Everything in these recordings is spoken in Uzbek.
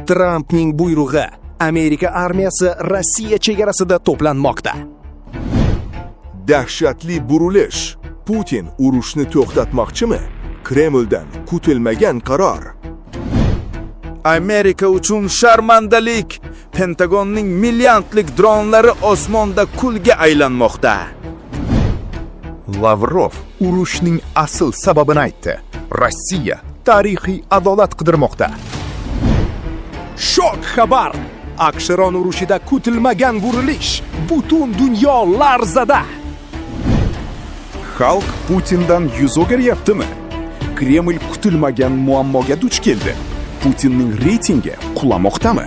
Trampning buyrug'i. Amerika armiyasi Rossiya chegarasida to'planmoqda. Dahshatli burilish. Putin urushni to'xtatmoqchimi? Kremldan kutilmagan qaror. Amerika uchun sharmandalik. Pentagonning milliardlik dronlari osmonda kulga aylanmoqda. Lavrov urushning asl sababini aytdi. Rossiya tarixiy adolat qidirmoqda. Shok xabar. Aqsh-Iron urushida kutilmagan burilish. Butun dunyo larzada. Xalq Putindan yuz o'giryaptimi? Kreml kutilmagan muammoga duch keldi. Putinning reytingi qulamoqdami?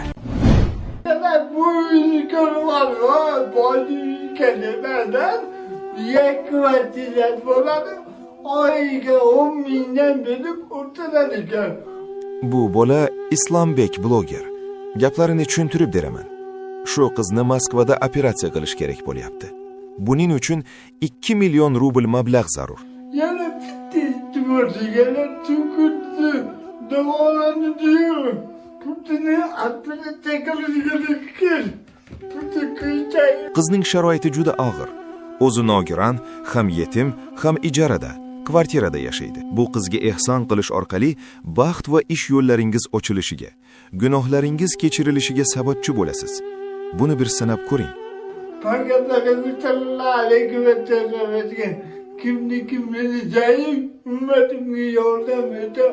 Bu bola Islombek bloger. Gaplarini tushuntirib beraman. Shu qizni Moskvada operatsiya qilish kerak bo'lyapti. Buning uchun 2 million rubl mablag' zarur. Yana bitta bo'lsa, tukutdi. Davolani diyor. Putinni operatsiya qilish kerak. Qizning sharoiti juda og'ir. O'zi nogiron, ham yetim, ham ijarada, kvartirada yashaydi. Bu qizga ehson qilish orqali baxt va ish yo'llaringiz ochilishiga, gunohlaringiz kechirilishiga sababchi bo'lasiz. Buni bir sinab ko'ring. Kimni jayi ummatimga yordam eta,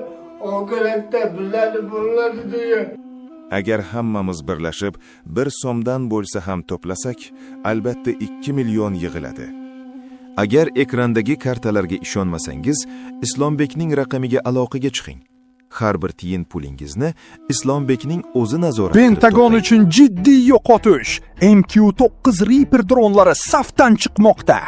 oxiratda biladi bo'ladi deya. Agar hammamiz birlashib 1 so'mdan bo'lsa ham to'plasak, albatta 2 million yig'iladi. Agar ekrandagi kartalarga ishonmasangiz, Islombekning raqamiga aloqaga chiqing. Har bir tiyin pulingizni Islombekning o'zi nazorat qiladi. Pentagon uchun jiddiy yo'qotish. MQ-9 Reaper dronlari safdan chiqmoqda.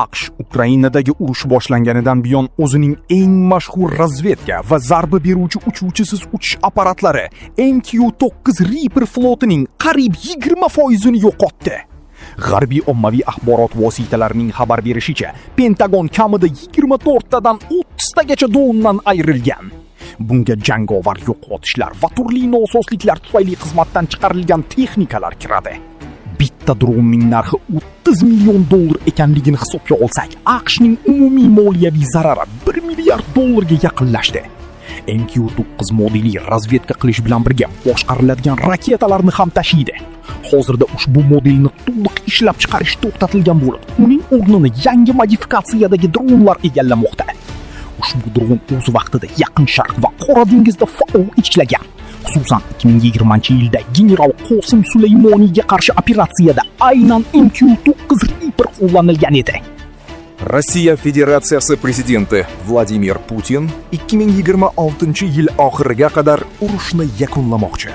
AQSh Ukrainadagi urush boshlanganidan buyon o'zining eng mashhur razvedka va zarba beruvchi uchuvchisiz uchish apparatlari MQ-9 Reaper flotining qariyb 20% yo'qotdi. G'arbiy ommaviy axborot vositalarining xabar berishicha, Pentagon kamida 24 tadan 30 tagacha drondan ayrilgan. Bunga jangovar yo'qotishlar va turli nosozliklar tufayli xizmatdan chiqarilgan texnikalar kiradi. Bitta dronning narxi 30 million dollar ekanligini hisobga olsak, AQShning umumiy moliyaviy zarari 1 milliard dollarga yaqinlashdi. MQ-9 modeli razvedka qilish bilan birga boshqariladigan raketalarni ham tashiydi. Hozirda ushbu modelni to'liq ishlab chiqarish to'xtatilgan bo'lib, uning o'rnini yangi modifikatsiyadagi dronlar egallamoqda. Ushbu dron o'z vaqtida Yaqin Sharq va Qora dengizda faol ishlagan. Xususan 2020-yilda general Qosim Sulaymoniyga qarshi operatsiyada aynan MQ-9 Reaper qo'llanilgan edi. Rossiya Federatsiyasi prezidenti Vladimir Putin 2026-yil oxiriga qadar urushni yakunlamoqchi.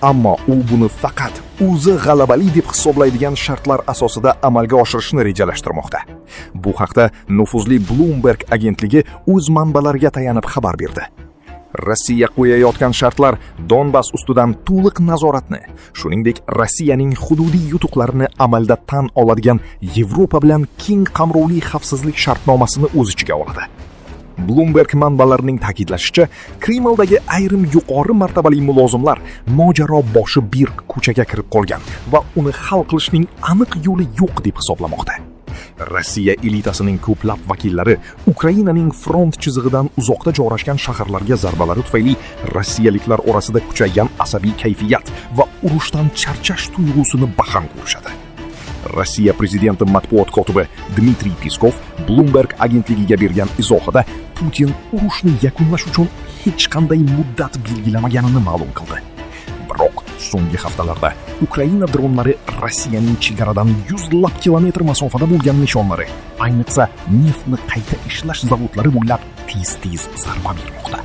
Ammo u buni faqat o'zi g'alabali deb hisoblaydigan shartlar asosida amalga oshirishni rejalashtirmoqda. Bu haqda nufuzli Bloomberg agentligi o'z manbalariga tayanib xabar berdi. Rossiya qo'yayotgan shartlar Donbass ustidan to'liq nazoratni, shuningdek Rossiyaning hududiy yutuqlarini amalda tan oladigan Yevropa bilan keng qamrovli xavfsizlik shartnomasini o'z ichiga oladi. Bloomberg manbalarining ta'kidlashicha, Kremldagi ayrim yuqori martabali mulozimlar mojaro boshi berk ko'chaga kirib qolgan va uni hal qilishning aniq yo'li yo'q deb hisoblamoqda. Rossiya elitasining ko'plab vakillari Ukrainaning front chizig'idan uzoqda joylashgan shaharlarga zarbalari tufayli rossiyaliklar orasida kuchaygan asabiy kayfiyat va urushdan charchash tuyg'usini baham ko'rishadi. Rossiya prezidenti matbuot kotibi Dmitriy Peskov Bloomberg agentligiga bergan izohida Putin urushni yakunlash uchun hech qanday muddat belgilamaganini ma'lum qildi. Biroq so'nggi haftalarda Ukraina dronlari Rossiyaning chegaradan 100 kilometr masofada bo'lgan nishonlari, ayniqsa neftni qayta ishlash zavodlari bo'ylab tez-tez zarba bermoqda.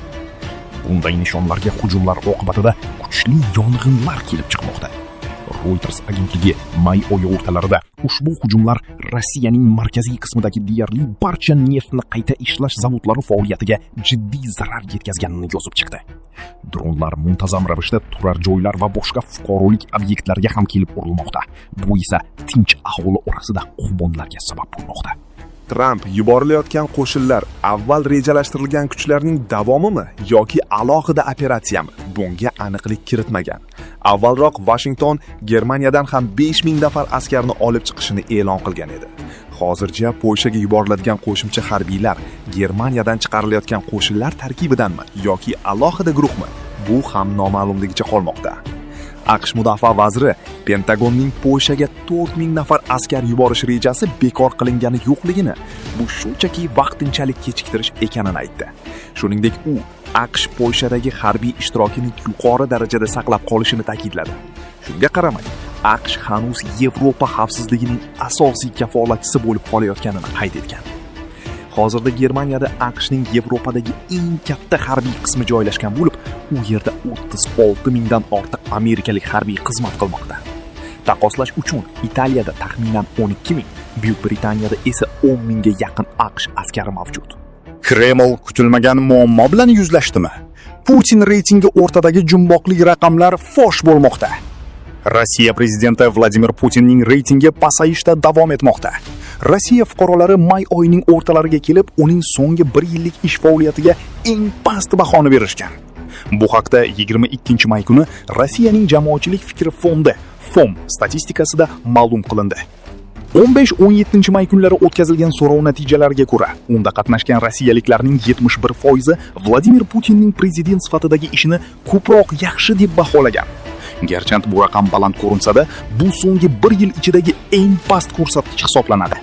Bunday nishonlarga hujumlar oqibatida kuchli yong'inlar kelib chiqmoqda. Reuters agentligi may oyi o'rtalarida ushbu hujumlar Rossiyaning markaziy qismidagi deyarli barcha neftni qayta ishlash zavodlari faoliyatiga jiddiy zarar yetkazganini yozib chiqdi. Dronlar muntazam ravishda turar joylar va boshqa fuqarolik obyektlariga ham kelib urilmoqda. Bu esa tinch aholi orasida qurbonlarga sabab bo'lmoqda. Tramp yuborilayotgan qo'shinlar avval rejalashtirilgan kuchlarning davomimi yoki alohida operatsiyami? Bunga aniqlik kiritmagan. Avvalroq Washington Germaniyadan ham 5000 nafar askarni olib chiqishini e'lon qilgan edi. Hozircha Polshaga yuboriladigan qo'shimcha harbiylar Germaniyadan chiqarilayotgan qo'shinlar tarkibidanmi yoki alohida guruhmi? Bu ham noma'lumligicha qolmoqda. AQSh mudofaa vaziri Pentagonning Polshaga 4000 nafar askar yuborish rejasi bekor qilingani yo'qligini, bu shunchaki vaqtinchalik kechiktirish ekanini aytdi. Shuningdek, u AQSh Polshadagi harbiy ishtirokini yuqori darajada saqlab qolishini ta'kidladi. Shunga qaramay, AQSh hanuz Yevropa xavfsizligining asosiy kafolatchisi bo'lib qolayotganini qayd etgan. Hozirda Germaniyada AQShning Yevropadagi eng katta harbiy qismi joylashgan bo'lib, u yerda 36 mingdan ortiq amerikalik harbiy xizmat qilmoqda. Taqqoslash uchun Italiyada taxminan 12 ming, Buyuk Britaniyada esa 10 mingga yaqin AQSh askari mavjud. Kreml kutilmagan muammo bilan yuzlashdimi? Putin reytingi o'rtadagi jumboqlik raqamlar fosh bo'lmoqda. Rossiya prezidenti Vladimir Putinning reytingi pasayishda davom etmoqda. Rossiya fuqarolari may oyining o'rtalariga kelib, uning so'nggi 1 yillik ish faoliyatiga eng past bahoni berishgan. Bu haqda 22 may kuni Rossiyaning jamoatchilik fikri fondi FOM statistikasida ma'lum qilindi. 15-17 may kunlari o'tkazilgan so'rov natijalariga ko'ra, unda qatnashgan rossiyaliklarning 71% Vladimir Putinning prezident sifatidagi ishini ko'proq yaxshi deb baholagan. Garchi bu raqam baland ko'rinsa-da, bu so'nggi 1 yil ichidagi eng past ko'rsatkich hisoblanadi.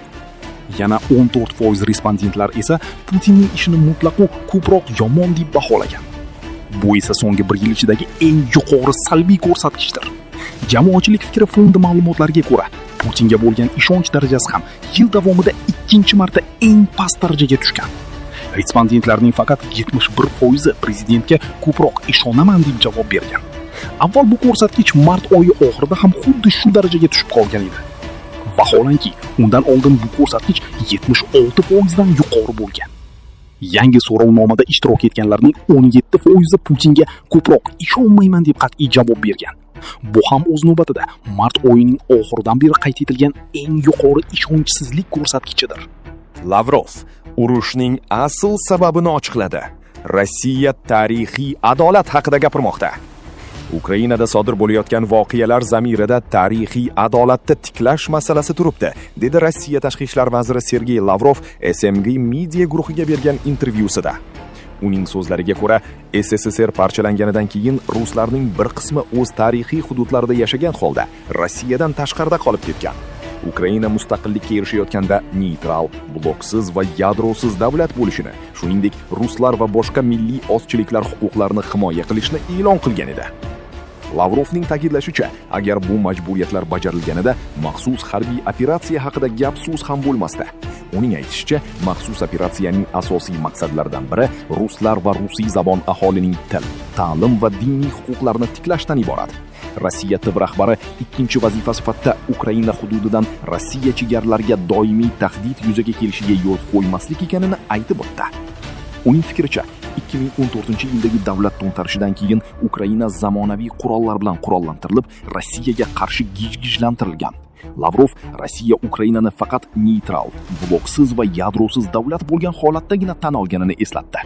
Yana 14% respondentlar esa Putinning ishini mutlaqo ko'proq yomon deb baholagan. Bu esa so'nggi 1 yil ichidagi eng yuqori salbiy ko'rsatkichdir. Jamoatchilik fikri fondi ma'lumotlariga ko'ra, Putinga bo'lgan ishonch darajasi ham yil davomida 2-marta eng past darajaga tushgan. Respondentlarning faqat 71% prezidentga ko'proq ishonaman deb javob bergan. Avval bu ko'rsatkich mart oyi oxirida ham xuddi shu darajaga tushib qolgan edi. Vaholanki, undan oldin bu ko'rsatkich 76% dan yuqori bo'lgan. Yangi so'rovnomada ishtirok etganlarning 17% Putinga ko'proq ishonmayman deb qat'iy javob bergan. Bu ham o'z navbatida mart oyining oxiridan beri qayd etilgan eng yuqori ishonchsizlik ko'rsatkichidir. Lavrov urushning asl sababini ochiqladi. Rossiya tarixiy adolat haqida gapirmoqda. Ukrainada sodir bo'layotgan voqealar zamirida tarixiy adolatni tiklash masalasi turibdi, dedi Rossiya tashqi ishlar vaziri Sergey Lavrov SMG media guruhiga bergan intervyusida. Uning so'zlariga ko'ra, SSSR parchalanganidan keyin ruslarning bir qismi o'z tarixiy hududlarida yashagan holda Rossiyadan tashqarida qolib ketgan. Ukraina mustaqillikka erishayotganda neytral, bloksiz va yadrosiz davlat bo'lishini, shuningdek ruslar va boshqa milliy ozchiliklar huquqlarini himoya qilishni e'lon qilgan edi. Lavrovning ta'kidlashicha, agar bu majburiyatlar bajarilganida maxsus harbiy operatsiya haqida gap so'z ham bo'lmasdi. Uning aytishicha, maxsus operatsiyaning asosiy maqsadlaridan biri ruslar va rusiy zabon aholining til, ta'lim va diniy huquqlarini tiklashdan iborat. Rossiya TV rahbari ikkinchi vazifa sifatida Ukraina hududidan Rossiya chegaralariga doimiy tahdid yuzaga kelishiga yo'l qo'ymaslik ekanini aytib o'tdi. Uning fikricha, 2014-yildagi davlat to'ntarishidan keyin Ukraina zamonaviy qurollar bilan qurollantirilib, Rossiyaga qarshi gijlantirilgan. Lavrov Rossiya Ukrainani faqat neytral, bloksiz va yadrosiz davlat bo'lgan holatdagina tan olganini eslatdi.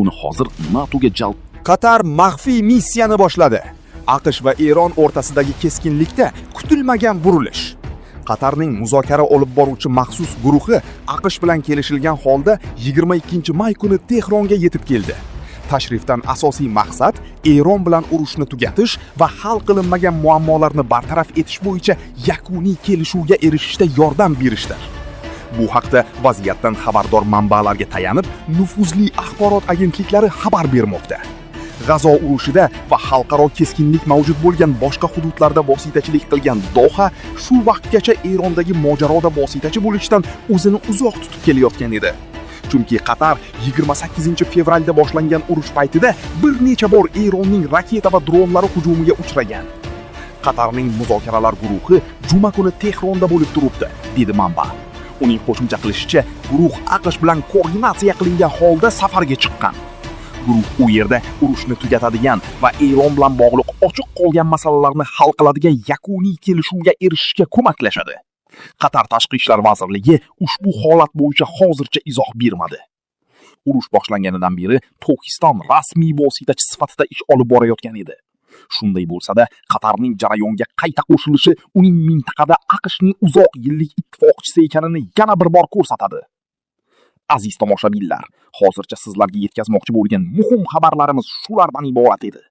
Uni hozir NATOga jalb. Qatar maxfiy missiyani boshladi. AQSh va Eron o'rtasidagi keskinlikda kutilmagan burilish. Qatarning muzokara olib boruvchi maxsus guruhi AQSh bilan kelishilgan holda 22 may kuni Tehronga yetib keldi. Tashrifdan asosiy maqsad Eron bilan urushni tugatish va hal qilinmagan muammolarni bartaraf etish bo'yicha yakuniy kelishuvga erishishda yordam berishdir. Bu haqda vaziyatdan xabardor manbalarga tayanib, nufuzli axborot agentliklari xabar bermoqda. G'azo urushida va xalqaro keskinlik mavjud bo'lgan boshqa hududlarda vositachilik qilgan Doha shu vaqtgacha Erondagi mojaroda vositachi bo'lishdan o'zini uzoq tutib kelayotgan edi. Chunki Qatar 28 fevralda boshlangan urush paytida bir necha bor Eronning raketa va dronlari hujumiga uchragan. Qatarning muzokaralar guruhi juma kuni Tehronda bo'lib turibdi, dedi manba. Uning qo'shimcha qilishicha, guruh AQSh bilan koordinatsiya qilingan holda safarga chiqqan. Guruh u yerda urushni tugatadigan va Eron bilan bog'liq ochiq qolgan masalalarni hal qiladigan yakuniy kelishuvga erishishga ko'maklashadi. Qatar Tashqi ishlar vazirligi ushbu holat bo'yicha hozircha izoh bermadi. Urush boshlanganidan beri Pokiston rasmiy vositachi sifatida ish olib borayotgan edi. Shunday bo'lsa-da, Qatarning jarayonga qayta qo'shilishi uning mintaqada AQShning uzoq yillik ittifoqchisi ekanini yana bir bor ko'rsatadi. Aziz tomoshabinlar, hozircha sizlarga yetkazmoqchi bo'lgan muhim xabarlarimiz shulardan iborat edi.